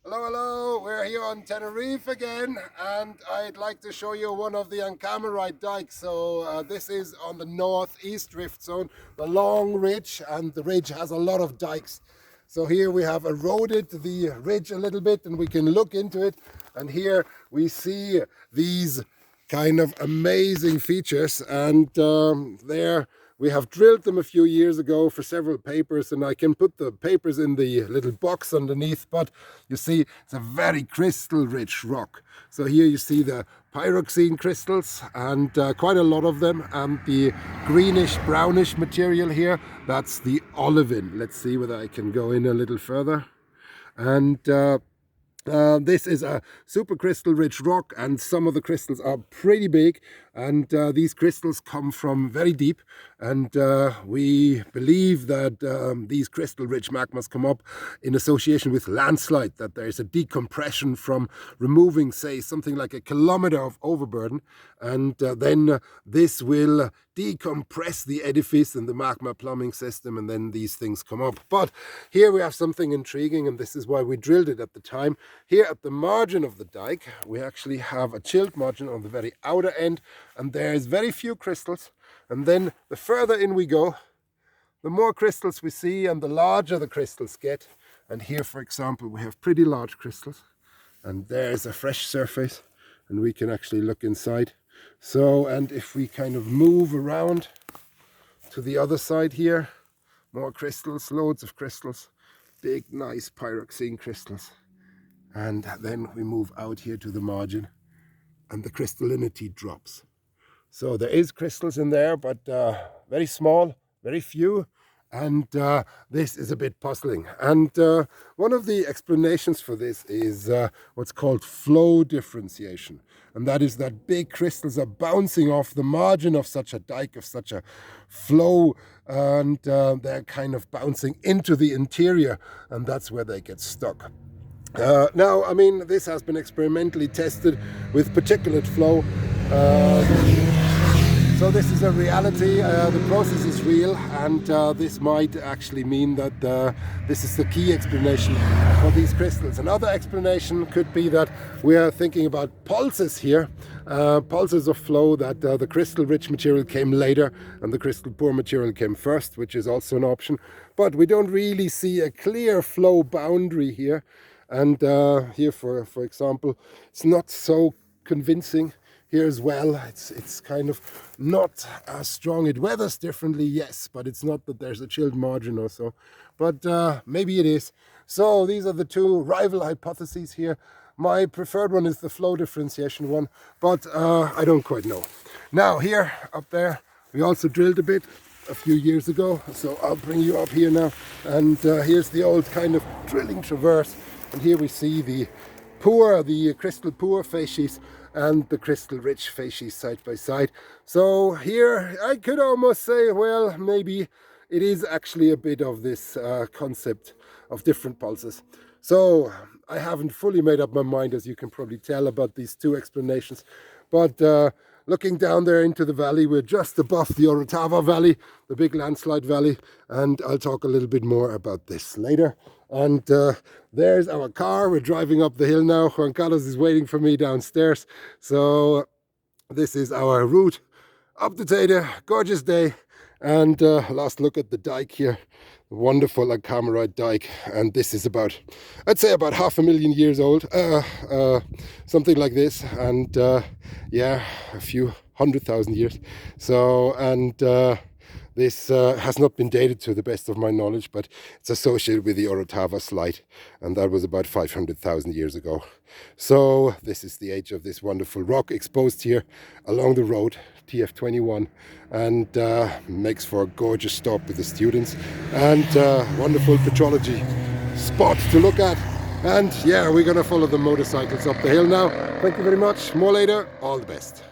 Hello, hello, we're here on Tenerife again, and I'd like to show you one of the Ankaramite dikes. So this is on the northeast drift zone, the long ridge, and the ridge has a lot of dikes. So here we have eroded the ridge a little bit and we can look into it, and here we see these kind of amazing features, and there we have drilled them a few years ago for several papers, and I can put the papers in the little box underneath, but you see it's a very crystal rich rock. So here you see the pyroxene crystals, and quite a lot of them, and the greenish brownish material here, that's the olivine. Let's see whether I can go in a little further. And this is a supercrystal rich rock, and some of the crystals are pretty big, and these crystals come from very deep, and we believe that these crystal rich magmas come up in association with landslide, that there is a decompression from removing, say, something like 1 kilometer of overburden, and then this will decompress the edifice and the magma plumbing system, and then these things come up. But here we have something intriguing, and this is why we drilled it at the time. Here at the margin of the dike, we actually have a chilled margin on the very outer end, and there's very few crystals. And then the further in we go, the more crystals we see and the larger the crystals get. And here, for example, we have pretty large crystals, and there's a fresh surface, and we can actually look inside. So, and if we kind of move around to the other side here, more crystals, loads of crystals, big nice pyroxene crystals. And then we move out here to the margin, and the crystallinity drops. So there is crystals in there, but very small, very few, and this is a bit puzzling. And one of the explanations for this is what's called flow differentiation, and that is that big crystals are bouncing off the margin of such a dike, of such a flow, and they're kind of bouncing into the interior, and that's where they get stuck. Now, I mean, this has been experimentally tested with particulate flow. So this is a reality, the process is real, and this might actually mean that this is the key explanation for these crystals. Another explanation could be that we are thinking about pulses here, pulses of flow, that the crystal rich material came later and the crystal poor material came first, which is also an option. But we don't really see a clear flow boundary here. And here, for example, it's not so convincing. Here as well, it's kind of not as strong. It weathers differently, yes, but it's not that there's a chilled margin or so. But maybe it is. So these are the two rival hypotheses here. My preferred one is the flow differentiation one, but I don't quite know. Now here, up there, we also drilled a bit a few years ago. So I'll bring you up here now. And here's the old kind of drilling traverse. And here we see the crystal poor facies and the crystal rich facies side by side. So here I could almost say, well, maybe it is actually a bit of this concept of different pulses. So I haven't fully made up my mind, as you can probably tell, about these two explanations. But looking down there into the valley, we're just above the Orotava Valley, the big landslide valley, and I'll talk a little bit more about this later. And there's our car. We're driving up the hill now. Juan Carlos is waiting for me downstairs. So this is our route up the Teide. Gorgeous day. And last look at the dike here. Wonderful Ankaramite dike. And this is about, I'd say about 500,000 years old. Something like this. And yeah, a few 100,000 years. So, and this has not been dated to the best of my knowledge, but it's associated with the Orotava slide, and that was about 500,000 years ago. So this is the age of this wonderful rock exposed here along the road, TF21, and makes for a gorgeous stop with the students, and wonderful petrology spot to look at. And yeah, we're gonna follow the motorcycles up the hill now. Thank you very much. More later. All the best.